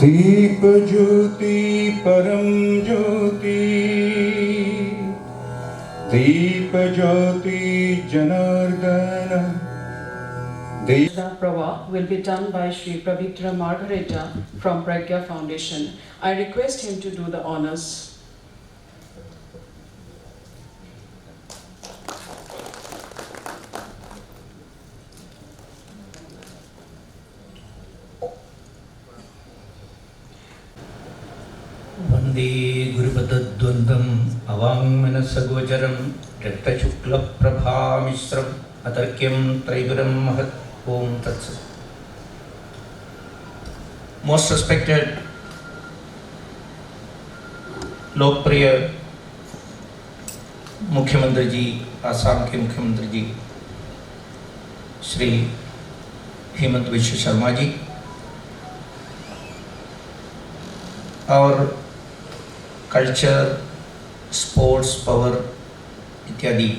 दीप ज्योति परम ज्योति, दीप ज्योति Janardan. Prava will be done by Sri Pavitra Margareta from Pragya Foundation. I request him to do the honors. वंदे गुरुपदद्वन्द्वम् अवाङ्मनसगोचरं रक्तशुक्लप्रभामिश्रम् अतर्क्यं त्रैगुरं महत्। ओम तत्सत्। Most respected, लोकप्रिय मुख्यमंत्री जी, आसाम के मुख्यमंत्री जी श्री हेमंत विश्व शर्मा जी, और कल्चर, स्पोर्ट्स, पावर इत्यादि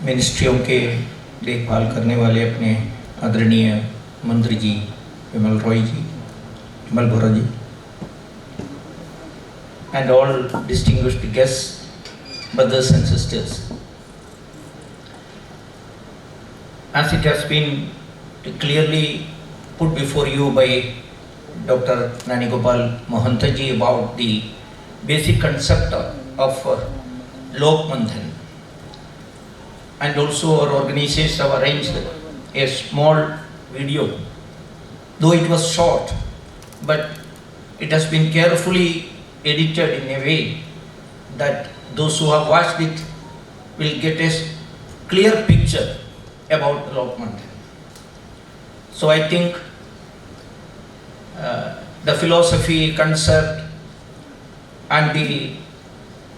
मिनिस्ट्रियों के देखभाल करने वाले अपने आदरणीय मंत्री जी विमल रॉय जी, विमल बोरा जी, and all distinguished guests, brothers and sisters. As it has been clearly put before you by Dr. Nanigopal Mohanta ji about the basic concept of Lok Manthan, and also our organization have arranged a small video, though it was short, but it has been carefully edited in a way that those who have watched it will get a clear picture about Lok Manthan. So I think the philosophy, concept and the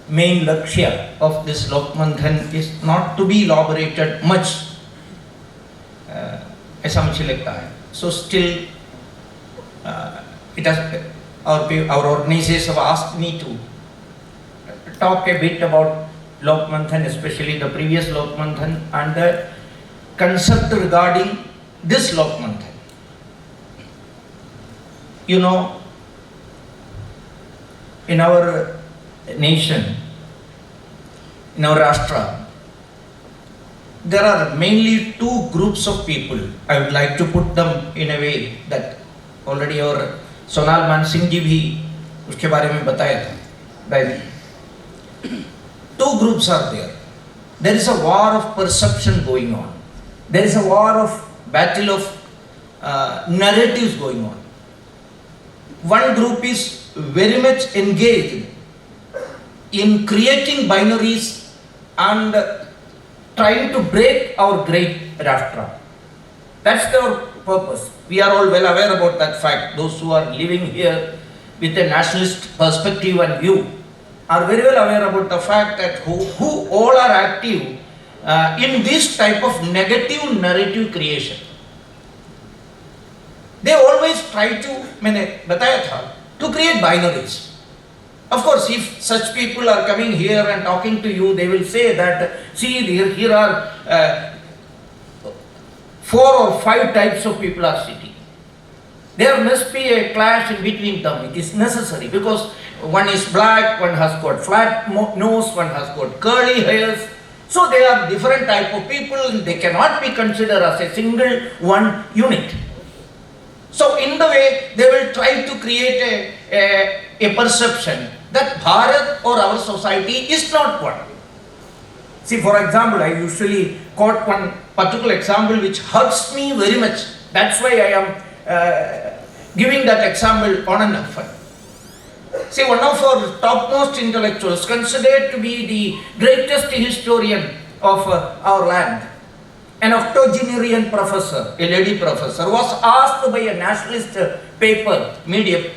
main lakshya of this Lok Manthan is not to be elaborated much, ऐसा मुझे लगता है. So still it has, our organizers have asked me to talk a bit about Lok Manthan, especially the previous Lok Manthan and the concept regarding this Lok Manthan. You know, in our nation, in our Rashtra, there are mainly two groups of people. I would like to put them in a way that already our Sonal Mansingh ji bhi uske bare mein bataya tha. Two groups are there. There is a war of perception going on. There is a war of battle of narratives going on. One group is very much engaged in creating binaries and trying to break our great Rashtra. That's their purpose. We are all well aware about that fact. Those who are living here with a nationalist perspective and view are very well aware about the fact that who all are active in this type of negative narrative creation. They always try to, मैंने बताया था, to create binaries. Of course, if such people are coming here and talking to you, they will say that, see, here are 4 or 5 types of people are sitting. There must be a clash in between them. It is necessary because one is black, one has got flat nose, one has got curly hairs. So they are different type of people and they cannot be considered as a single one unit. So in the way they will try to create a perception that Bharat or our society is not one. See, for example, I usually quote one particular example which hurts me very much. That's why I am giving that example on and off. See, one of our topmost intellectuals, considered to be the greatest historian of our land, an octogenarian professor, a lady professor, was asked by a nationalist paper, media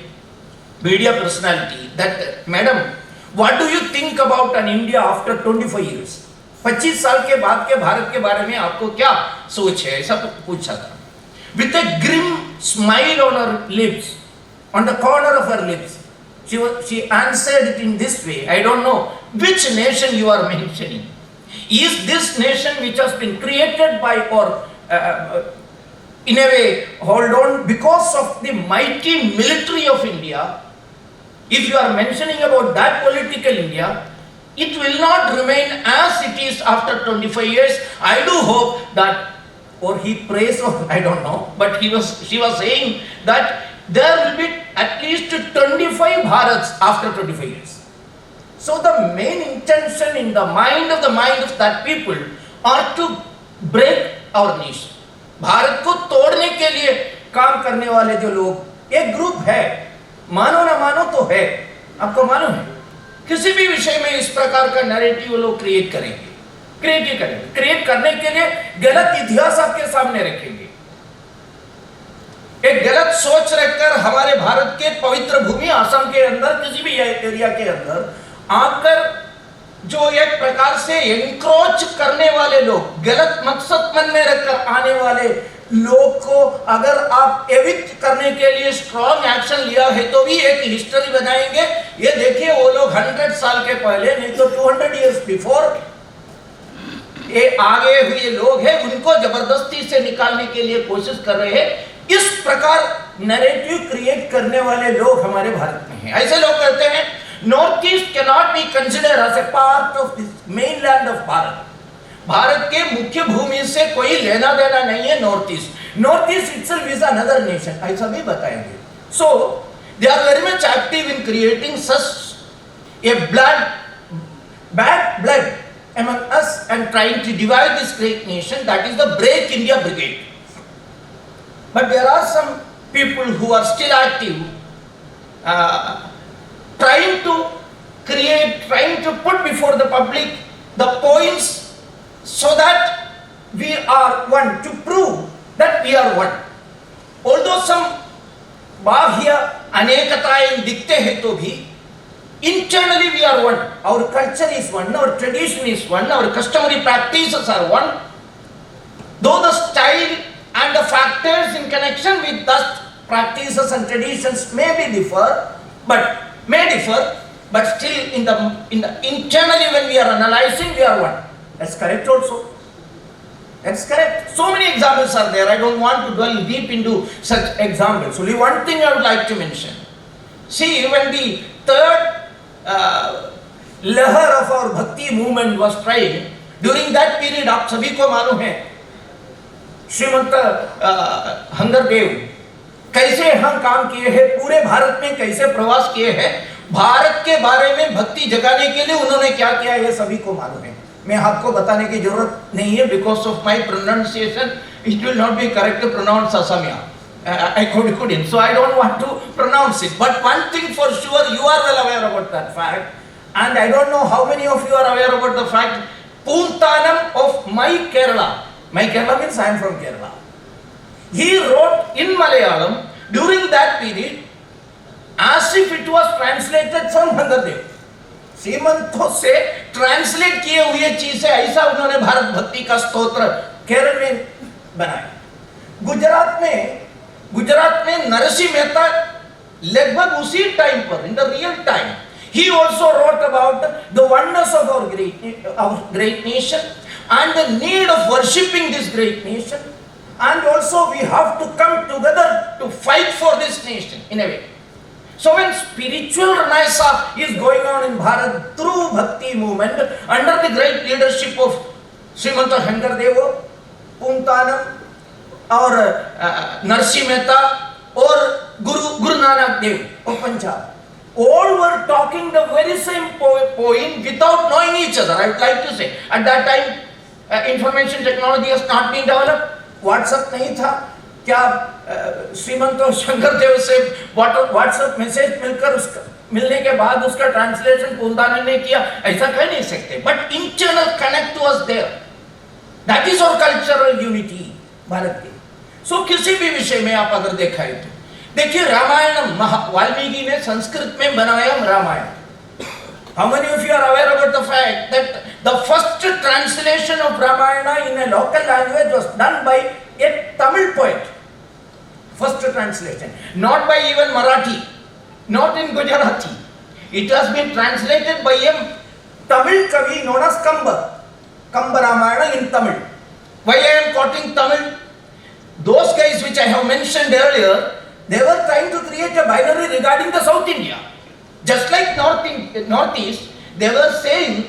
personality, that, Madam, what do you think about an India after 25 years? 25 साल के बाद के भारत के बारे में आपको क्या सोच है? ऐसा पूछा था. With a grim smile on her lips, on the corner of her lips, she answered it in this way. I don't know which nation you are mentioning. Is this nation which has been created by or in a way hold on because of the mighty military of India. If you are mentioning about that political India, it will not remain as it is after 25 years. I do hope that, or he prays, or I don't know, but she was saying that there will be at least 25 Bharats after 25 years. So the main intention in the mind of that people are to break our nation. Bharat को तोड़ने के लिए काम करने वाले जो लोग एक ग्रुप है, मानो ना मानो तो है, आपको मालूम है, किसी भी विषय में इस प्रकार का नैरेटिव वो लोग क्रिएट करने के लिए गलत इतिहास आपके सामने रखेंगे, एक गलत सोच रखकर हमारे भारत के पवित्र भूमि असम के अंदर किसी भी एरिया के अंदर आकर जो एक प्रकार से एनक्रोच करने वाले लोग, गलत मकसद मन में रखकर आने वाले लोग को अगर आप एविक्ट करने के लिए स्ट्रॉन्ग एक्शन लिया है तो भी एक हिस्ट्री बनाएंगे। ये देखिए वो लोग 100 साल के पहले, नहीं तो 200 इयर्स बिफोर ये आगे हुए लोग हैं, उनको जबरदस्ती से निकालने के लिए कोशिश कर रहे हैं। इस प्रकार नैरेटिव क्रिएट करने वाले लोग हमारे भारत में हैं। ऐसे लोग कहते हैं north east cannot be considered as a part of this mainland of Bharat. Bharat के मुख्य भूमि से कोई लेना देना नहीं है north east itself is another nation, ऐसा भी बताएंगे। So they are very much active in creating such a bad blood among us and trying to divide this great nation, that is the Break India Brigade. But there are some people who are still active, trying to put before the public the points so that we are one, to prove that we are one. Although some बाह्य अनेकताएं दिखते हैं तो भी internally we are one. Our culture is one, our tradition is one, our customary practices are one. Though the style and the factors in connection with those practices and traditions may differ, but still in the internally when we are analyzing, we are one. That's correct also. That's correct. So many examples are there. I don't want to dwell deep into such examples. Only one thing I would like to mention. See, when the third लहर of our bhakti movement was trying, during that period आप सभी को मालूम है श्रीमंत हंगरदेव कैसे हम काम किए हैं, पूरे भारत में कैसे प्रवास किए हैं, भारत के बारे में भक्ति जगाने के लिए उन्होंने क्या किया ये सभी को मालूम है। मैं आपको बताने की जरूरत नहीं है, because of my pronunciation it will not be correct to pronounce Asamiya. I couldn't, so I don't want to pronounce it. But one thing for sure, you are well aware about that fact, and I don't know how many of you are aware about the fact. Poontanam of my Kerala means I am from Kerala. He wrote in Malayalam during that period as if it was translated from Hangardev. श्रीमंतों से translate किए हुए चीजें ऐसा उन्होंने भारत भक्ति का स्तोत्र केरल में बनाया। गुजरात में नरसिंह मेहता लगभग उसी टाइम पर, in the real time, he also wrote about the wonders of our great nation and the need of worshipping this great nation, and also we have to come together to fight for this nation in a way. So when spiritual renaissance is going on in Bharat through bhakti movement under the great leadership of Srimanta Hangardev, Poontanam और नरसिंह मेहता और Guru Nanak Dev of Punjab, all were talking the very same point without knowing each other. I would like to say at that time information technology has not been developed. WhatsApp नहीं था, क्या श्रीमंत शंकरदेव से WhatsApp message मिलने के बाद उसका ट्रांसलेशन पूंतानन ने किया, ऐसा कह नहीं सकते. But internal connect was there. That is our cultural unity Bharat की. सो किसी भी विषय में आप अगर देखा है तो देखिए, रामायण वाल्मीकि ने संस्कृत में बनाया Ramayan. How many of you are aware about the fact that the first translation of Ramayana in a local language was done by a Tamil poet? First translation, not by even Marathi, not in Gujarati. It has been translated by a Tamil Kavi known as Kamba Ramayana in Tamil. Why I am quoting Tamil? those guys which I have mentioned earlier, they were trying to create a binary regarding the South India. Just like Northeast, they are saying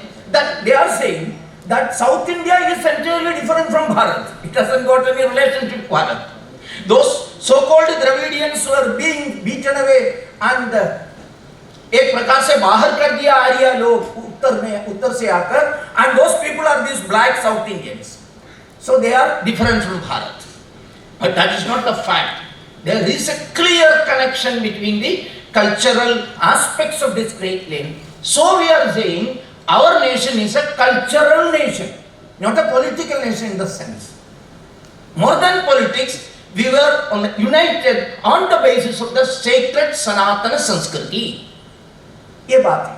that South India is entirely different from Bharat. It doesn't got any relationship with Bharat. Those so-called Dravidians were being beaten away and एक प्रकार से बाहर कर दिया आर्य लोग उत्तर से आकर, and those people are these black South Indians. So they are different from Bharat. But that is not the fact. There is a clear connection between the cultural aspects of this great land. So we are saying our nation is a cultural nation, not a political nation in the sense. More than politics, we were united on the basis of the sacred Sanatana Sanskriti. ये बात है.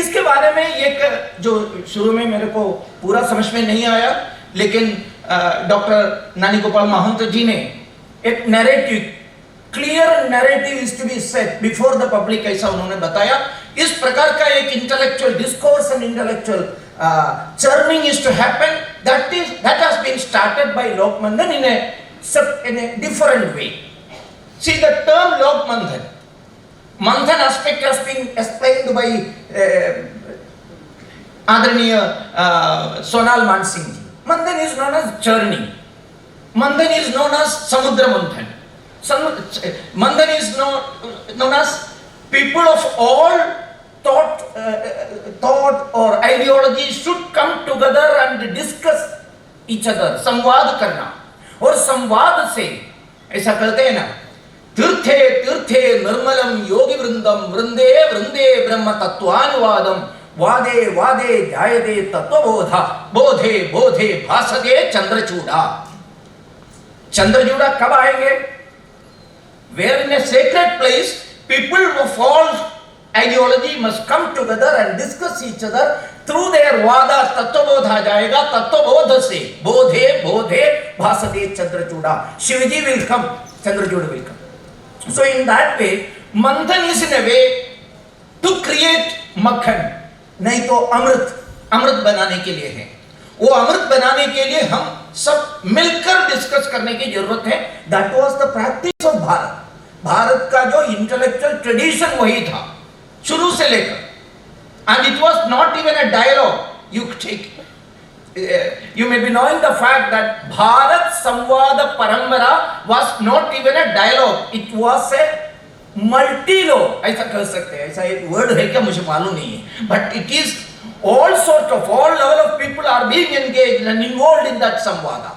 इसके बारे में एक जो शुरू में मेरे को पूरा समझ में नहीं आया, लेकिन डॉक्टर नानी गोपाल महंत जी ने एक narrative, clear narrative is to be set before the public, ऐसा उन्होंने बताया. इस प्रकार का एक intellectual discourse and intellectual churning is to happen. That has been started by Lok Manthan in a different way. See, the term Lok Manthan, Manthan aspect has been explained by Adaraniya Sonal Mansingh ji. Manthan is known as churning. Manthan is known as Samudra Manthan. Manthan is known as people of all thought or ideology should come together and discuss each other. संवाद करना, और संवाद से ऐसा कहते हैं ना, तीर्थे तीर्थे निर्मलम योगी वृंदम वृंदे वृंदे ब्रह्म तत्वानुवादम वादे वादे जायते तत्वबोधा बोधे बोधे भासते चंद्रचूड़ा. चंद्रचूड़ा कब आएंगे? Where in a sacred place, people of all ideology must come together and discuss each other through their vada. तत्वबोध आ जाएगा, तत्वबोध से बोधे बोधे भासते Chandrachud. Shivji will come, Chandrachudha will come. So in that way, Manthan is in a way to create makhan, नहीं तो अमृत बनाने के लिए है. वो अमृत बनाने के लिए हम सब मिलकर डिस्कस करने की जरूरत है. That was the practice of Bharat. Bharat का जो इंटेलेक्चुअल ट्रेडिशन वही था शुरू से लेकर, and it was not even a dialogue. You may be knowing the fact that Bharat Samvada Parampara was not even a dialogue. It was a multi-log. ऐसा कह सकते हैं, ऐसा एक word है क्या मुझे मालूम नहीं है, but it is all level of people are being engaged and involved in that Samvada.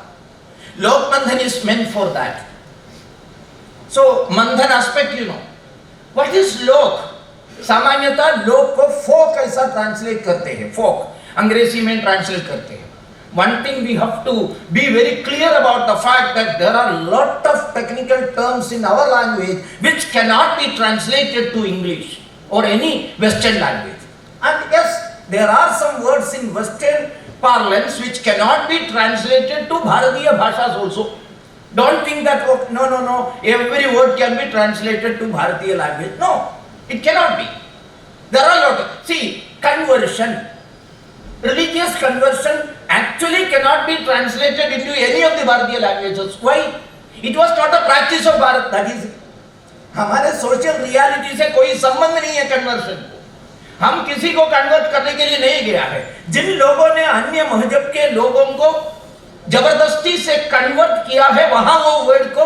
Lok Manthan is meant for that. So Manthan aspect, you know. What is Lok? सामान्यतः लोक को फोक ऐसा ट्रांसलेट करते हैं, फोक अंग्रेजी में ट्रांसलेट करते हैं. One thing we have to be very clear about the fact that there are lot of technical terms in our language which cannot be translated to English or any Western language. And yes, there are some words in Western parlance which cannot be translated to Bharatiya bhashas also. Don't think that, oh, no, every word can be translated to Bharatiya language. No, it cannot be. There are a lot of, see, conversion, religious conversion actually cannot be translated into any of the Bharatiya languages. Why? It was not a practice of Bharat. That is, हमारे social reality से कोई संबंध नहीं है conversion को. हम किसी को कन्वर्ट करने के लिए नहीं गया है. जिन लोगों ने अन्य मजहब के लोगों को जबरदस्ती से कन्वर्ट किया है, वहां वो वर्ड को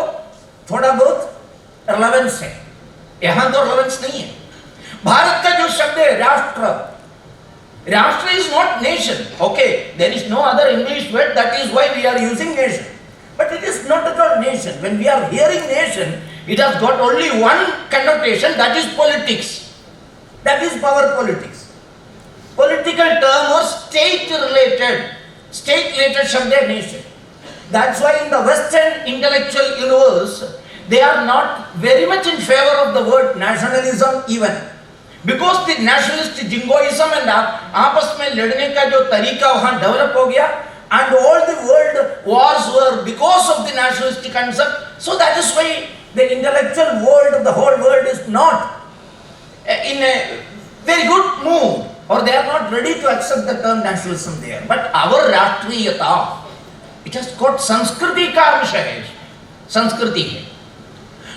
थोड़ा बहुत रिलेवेंस है, यहां तो रिलेवेंस नहीं है. भारत का जो शब्द है राष्ट्र, राष्ट्र is not nation. Okay, there is no other English word, that is why we are using nation. But it is not at all nation. When we are hearing nation, it has got only one connotation, that is politics. That is power politics. Political term or state-related शब्द है nation. That's why in the Western intellectual universe, they are not very much in favor of the word nationalism even. Because the nationalist jingoism and आपस में लड़ने का जो तरीका वहाँ develop हो गया, and all the world wars were because of the nationalistic concept. So that is why the intellectual world of the whole world is not in a very good mood, or they are not ready to accept the term nationalism there. But our Rashtriyata, it has got Sanskriti का अंश है. संस्कृति है.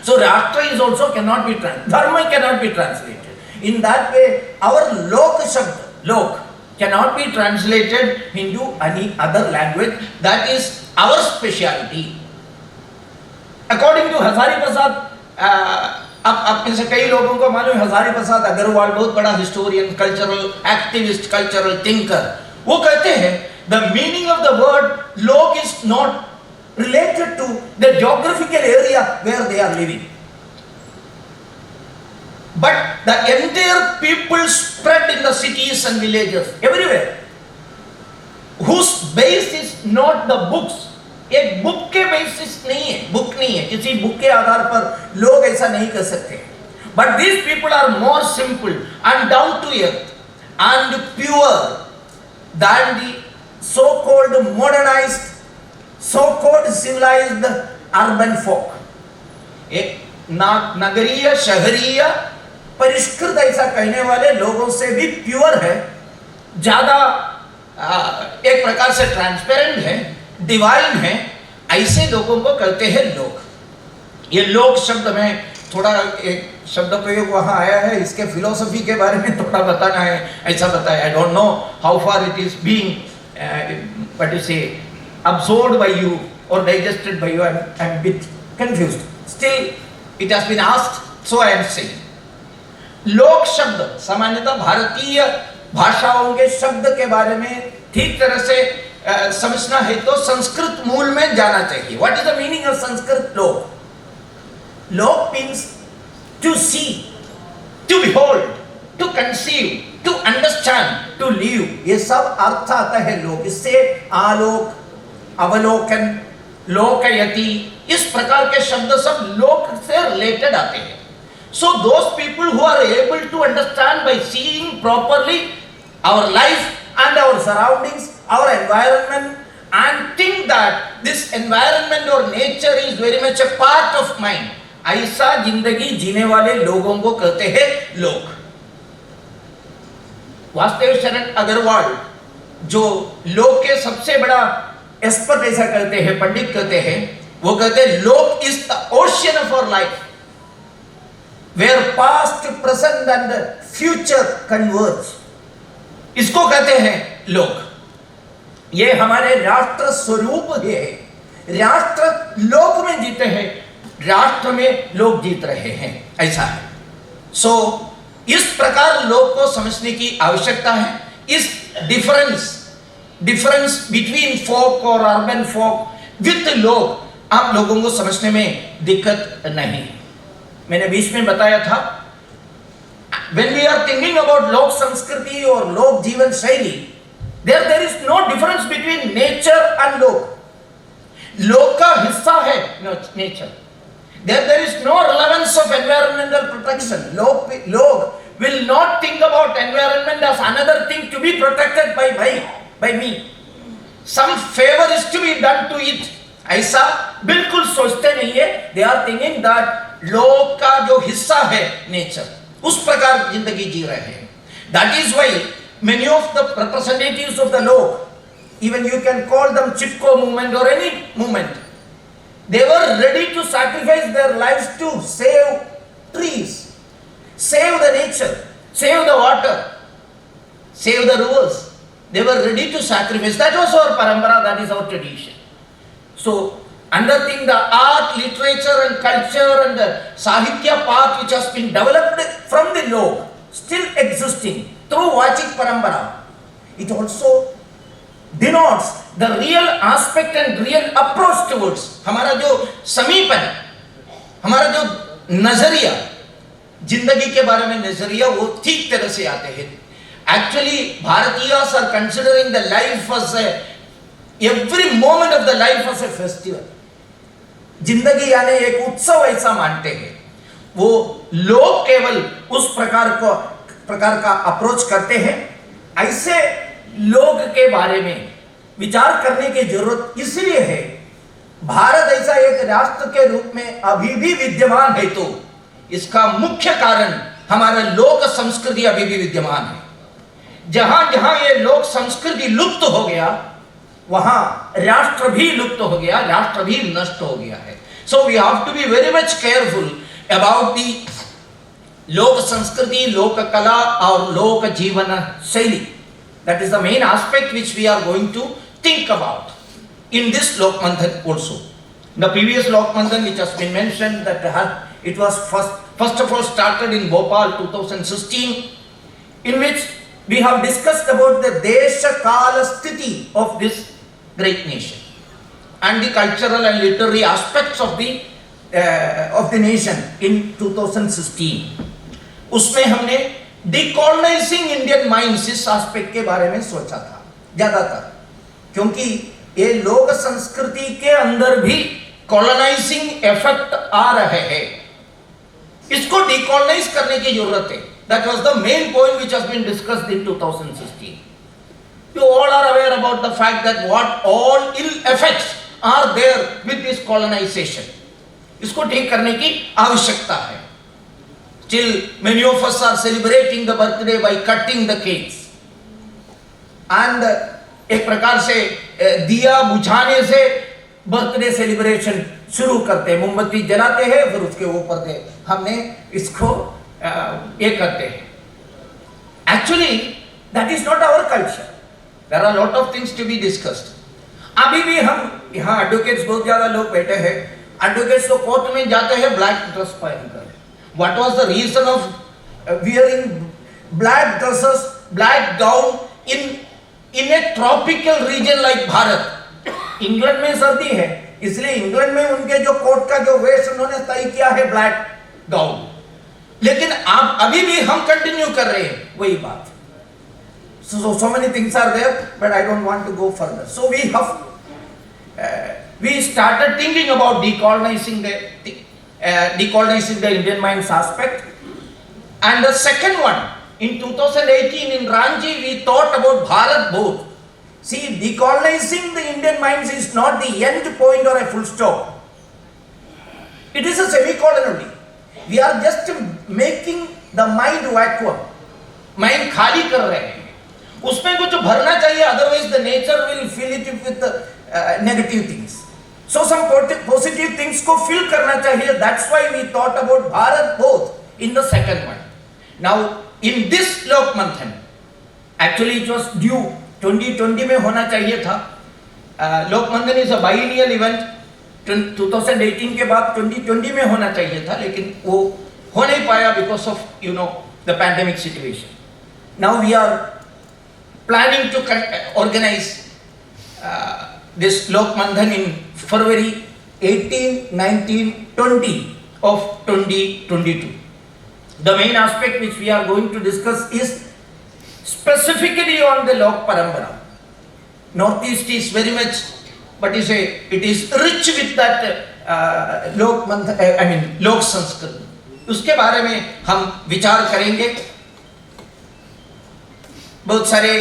So Rashtra is also cannot be Dharma cannot be translated. In that way, our Lok Shabd, Lok, cannot be translated into any other language. That is our speciality. According to Hazari Prasad, अब में से कई लोगों को मालूम है हजारी प्रसाद अग्रवाल बहुत बड़ा historian, cultural activist, cultural thinker, वो कहते हैं the meaning of the word lok is not related to the geographical area where they are living, but the entire people spread in the cities and villages everywhere, whose base is not the books. एक book के basis नहीं है, book नहीं है, किसी book के आधार पर लोग ऐसा नहीं कर सकते. But these people are more simple and down to earth and pure than the so-called modernized, so-called civilized urban folk. एक नगरीय, शहरीय, परिष्कृत ऐसा कहने वाले लोगों से भी प्योर है, ज्यादा एक प्रकार से ट्रांसपेरेंट है, डिवाइन है, ऐसे लोगों को कहते हैं लोक. ये लोक शब्द में थोड़ा एक शब्द प्रयोग वहां आया है, इसके फिलोसफी के बारे में थोड़ा बताना है, ऐसा बताया. I don't know how far it is being what you से absorbed by you or digested by you. I am a bit confused. Still, it has been asked, so I am saying. लोक शब्द सामान्यतः भारतीय भाषाओं के शब्द के बारे में ठीक तरह से समझना है तो संस्कृत मूल में जाना चाहिए. What is the meaning of Sanskrit lok? Lok means to see, to behold, to conceive, to understand, to live. ये सब अर्थ आता है लोक. इससे आलोक, अवलोकन, लोकयति, इस प्रकार के शब्द सब लोक से रिलेटेड आते हैं. So those people who are able to understand by seeing properly our life and our surroundings, our environment, and think that this environment or nature is very much a part of mine, ऐसा जिंदगी जीने वाले लोगों को कहते हैं लोक. वासुदेव शरण अग्रवाल जो लोक के सबसे बड़ा एक्सपर्ट ऐसा कहते हैं, पंडित कहते हैं, वो कहते हैं lok is the ocean of our life where past, present and future converge. इसको कहते हैं लोक. ये हमारे राष्ट्र स्वरूप है. राष्ट्र लोक में जीते हैं, राष्ट्र में लोग जीत रहे हैं, ऐसा है. सो इस प्रकार लोक को समझने की आवश्यकता है. इस डिफरेंस बिटवीन फोक और अर्बन फोक विथ लोक आप लोगों को समझने में दिक्कत नहीं. मैंने बीच में बताया था, when we are thinking about लोक संस्कृति और लोक जीवन शैली, there is no difference between nature and लोक. लोक का हिस्सा है nature. There is no relevance of environmental protection. लोग will not think about environment as another thing to be protected by me. Some favor is to be done to it. ऐसा बिल्कुल सोचते नहीं है. They are thinking that लोग का जो हिस्सा है नेचर, उस प्रकार जिंदगी जी रहे हैं. That is why many of the representatives of the lok, even you can call them Chipko movement or any movement, they were ready to sacrifice their lives to save trees, save the nature, save the water, save the rivers. They were ready to sacrifice. That was our parampara, that is our tradition. So, undertaking the art, literature and culture and the Sahitya path which has been developed from the lok, still existing through Vachik parampara, it also denotes the real aspect and real approach towards हमारा जो समीपन, हमारा जो नजरिया, जिंदगी के बारे में नजरिया, वो ठीक तरह से आते हैं. Actually, Bharatiyas are considering the life as every moment of the life as a festival. जिंदगी यानी एक उत्सव ऐसा मानते हैं. वो लोग केवल उस प्रकार का अप्रोच करते हैं. ऐसे लोग के बारे में विचार करने की जरूरत इसलिए है, भारत ऐसा एक राष्ट्र के रूप में अभी भी विद्यमान है, तो इसका मुख्य कारण हमारा लोक संस्कृति अभी भी विद्यमान है. जहां जहां ये लोक संस्कृति लुप्त हो गया, वहां राष्ट्र भी लुप्त हो गया, राष्ट्र भी नष्ट हो गया है. So we have to be very much careful about the Lok Sanskriti, Lok Kala or Lok Jivana Shaili. That is the main aspect which we are going to think about in this Lok Manthan also. The previous Lok Manthan which has been mentioned, that it was first of all started in Bhopal 2016, in which we have discussed about the Desha Kala Sthiti of this great nation and the cultural and literary aspects of the nation in 2016. उसमें हमने डिकॉलोनाइजिंग Indian minds इस aspect के बारे में सोचा था ज्यादातर, क्योंकि ये लोक संस्कृति के अंदर भी कॉलोनाइजिंग इफेक्ट आ रहे हैं, इसको डिकॉलोनाइज करने की जरूरत है. That was the main point which has been discussed in 2016. You all are aware about the fact that what all ill effects are there with this colonization. इसको ठीक करने की आवश्यकता है. Still, many of us are celebrating the birthday by cutting the cakes. And एक प्रकार से दिया बुझाने से बर्थडे सेलिब्रेशन शुरू करते हैं, मोमबत्ती जलाते हैं, फिर उसके ऊपर से हमने इसको ये करते हैं. Actually, that is not our culture. There are a lot of things to be discussed. अभी भी हम यहाँ एडवोकेट्स बहुत ज्यादा लोग बैठे हैं, एडवोकेट्स तो कोर्ट में जाते हैं ब्लैक ड्रेस पहनकर. What was the reason of wearing black dresses, black gown in a tropical region like Bharat? England में सर्दी है, इसलिए इंग्लैंड में उनके जो कोर्ट का जो वेश उन्होंने तय किया है ब्लैक गाउन. लेकिन आप अभी भी हम कंटिन्यू कर रहे हैं वही बात. So many things are there, but I don't want to go further. So we started thinking about decolonizing the Indian minds aspect. And the second one, in 2018 in Ranchi, we thought about Bharat both. See, decolonizing the Indian minds is not the end point or a full stop. It is a semicolon only. We are just making the mind vacuum. Mind खाली कर रहे हैं. उसमें कुछ भरना चाहिए, otherwise the nature will fill it with negative things. So some positive things को fill करना चाहिए. That's why we thought about Bharat both in the second one. Now in this Lok Manthan, actually it was due 2020 में होना चाहिए था. Lok Manthan is a biennial event. 2018 के बाद 2020 में होना चाहिए था, लेकिन वो हो नहीं पाया because of the pandemic situation. Now we are planning to organize this Lok Manthan in February 18, 19, 20 of 2022. The main aspect which we are going to discuss is specifically on the Lok Parampara. Northeast is very much, but it is rich with that Lok Manthan, Lok Sanskrit. उसके बारे में हम विचार करेंगे. बहुत सारे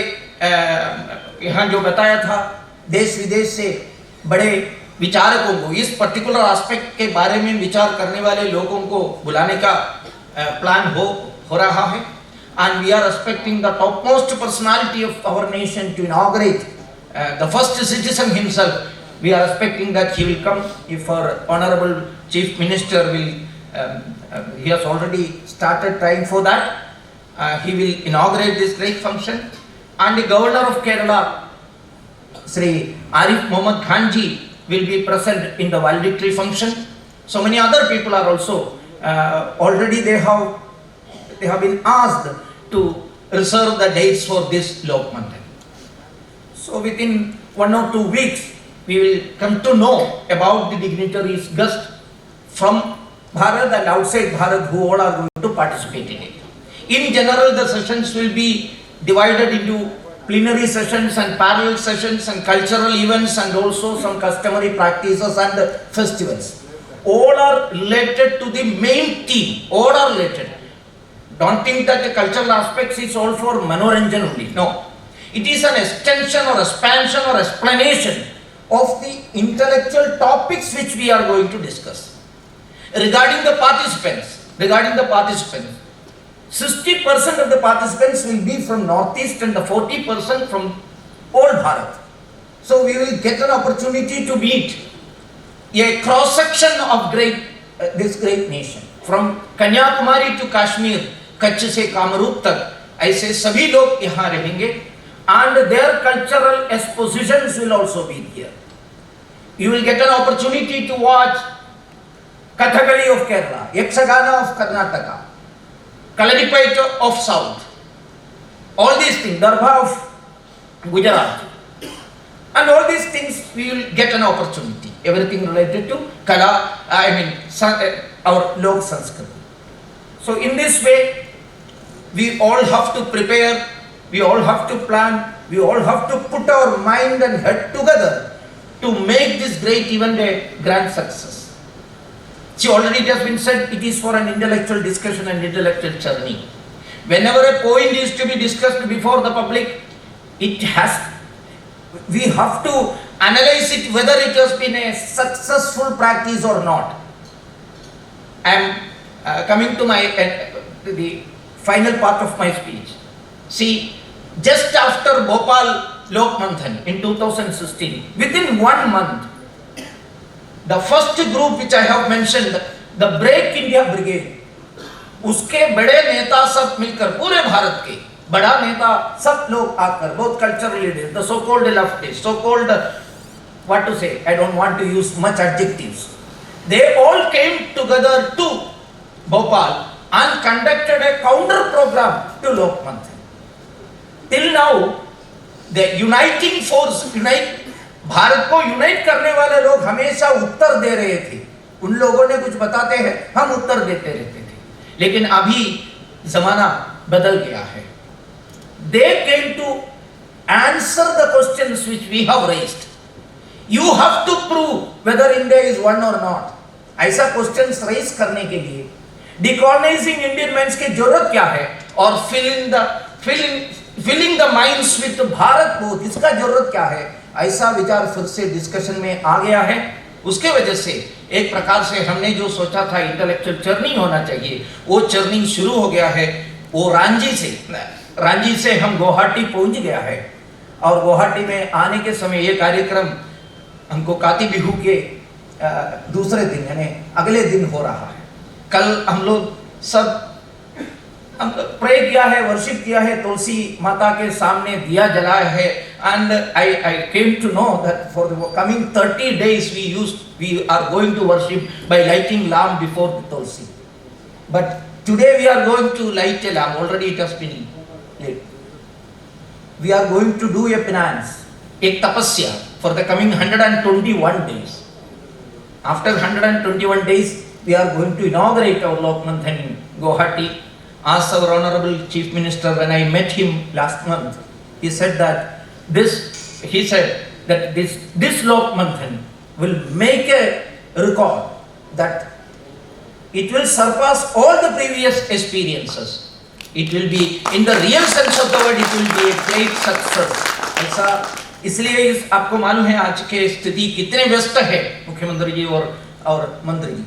यहाँ जो बताया था देश विदेश से बड़े विचारकों को इस पर्टिकुलर एस्पेक्ट के बारे में विचार करने वाले लोगों को बुलाने का प्लान हो रहा है. And we are expecting the topmost personality of our nation to inaugurate the first citizen himself. We are expecting that he will come. If our honorable chief minister will, he has already started trying for that. He will inaugurate this great function, and the governor of Kerala, Sri Arif Mohammad Khanji, will be present in the valedictory function. So many other people are also already they have been asked to reserve the dates for this Lok Manthan. So within 1 or 2 weeks, we will come to know about the dignitaries guests from Bharat and outside Bharat who all are going to participate in it. In general, the sessions will be divided into plenary sessions and parallel sessions and cultural events and also some customary practices and festivals. All are related to the main theme. All are related. Don't think that the cultural aspects is all for manoranjan only. No. It is an extension or expansion or explanation of the intellectual topics which we are going to discuss. Regarding the participants, 60% of the participants will be from Northeast and the 40% from all Bharat. So we will get an opportunity to meet a cross section of this great nation, from Kanyakumari to Kashmir, Kutch से कामरूप तक, ऐसे सभी लोग यहाँ रहेंगे, and their cultural expositions will also be here. You will get an opportunity to watch Kathakali of Kerala, Yakshagana of Karnataka, Kalaripayattu of South, all these things, Darba of Gujarat, and all these things we will get an opportunity. Everything related to Kala, our Lok Sanskrit. So in this way, we all have to prepare, we all have to plan, we all have to put our mind and head together to make this great event a grand success. See, already it has been said, it is for an intellectual discussion and intellectual journey. Whenever a point is to be discussed before the public, we have to analyze it whether it has been a successful practice or not. I am coming to the final part of my speech. See, just after Bhopal Lok Manthan in 2016, within 1 month, the first group which I have mentioned, the Break India Brigade, उसके बड़े नेता सब मिलकर, पूरे भारत के बड़ा नेता सब लोग आकर, both cultural leaders, the so-called leftists, so-called, what to say, I don't want to use much adjectives. They all came together to Bhopal and conducted a counter program to Lok Manthan. Till now, the uniting force, Bharat को unite करने वाले लोग हमेशा उत्तर दे रहे थे. उन लोगों ने कुछ बताते हैं, हम उत्तर देते रहते थे. लेकिन अभी जमाना बदल गया है. They came to answer the questions which we have raised. You have to prove whether India is one or not. ऐसा questions raise करने के लिए decolonizing Indian minds की जरूरत क्या है और filling the minds with Bharat बोध इसका जरूरत क्या है, ऐसा विचार फिर से डिस्कशन में आ गया है. उसके वजह से एक प्रकार से हमने जो सोचा था इंटेलेक्चुअल जर्नी होना चाहिए, वो जर्नी शुरू हो गया है. वो रांची से हम गुवाहाटी पहुंच गया है और गुवाहाटी में आने के समय ये कार्यक्रम हमको काती बिहू के दूसरे दिन यानी अगले दिन हो रहा है. कल हम लोग सब प्रे किया है, वर्शिप किया है, तुलसी माता के सामने दिया जलाया है. And I came to know that for the coming 30 days we are going to worship by lighting lamp before the tulsi. But today we are going to light a lamp. Already it has been lit. We are going to do a penance, a tapasya for the coming 121 days. After 121 days, we are going to inaugurate our Lok Manthan in Guwahati. As our Honorable Chief Minister, when I met him last month, he said that this Lok Manthan will make a record that it will surpass all the previous experiences. It will be, in the real sense of the word, it will be a great success. ऐसा इसलिए आपको मालूम है आज के स्थिति कितने व्यस्त है मुख्यमंत्री जी और मंत्री जी,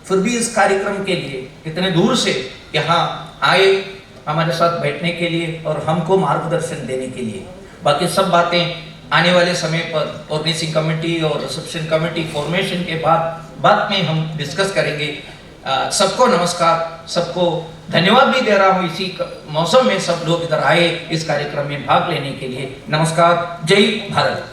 फिर भी इस कार्यक्रम के लिए कितने दूर से यहाँ आए हमारे साथ बैठने के लिए और हमको मार्गदर्शन देने के लिए. बाकी सब बातें आने वाले समय पर ऑर्गेनाइजिंग कमेटी और रिसेप्शन कमेटी फॉर्मेशन के बाद में हम डिस्कस करेंगे. सबको नमस्कार, सबको धन्यवाद भी दे रहा हूँ. इसी मौसम में सब लोग इधर आए इस कार्यक्रम में भाग लेने के लिए. नमस्कार, जय भारत.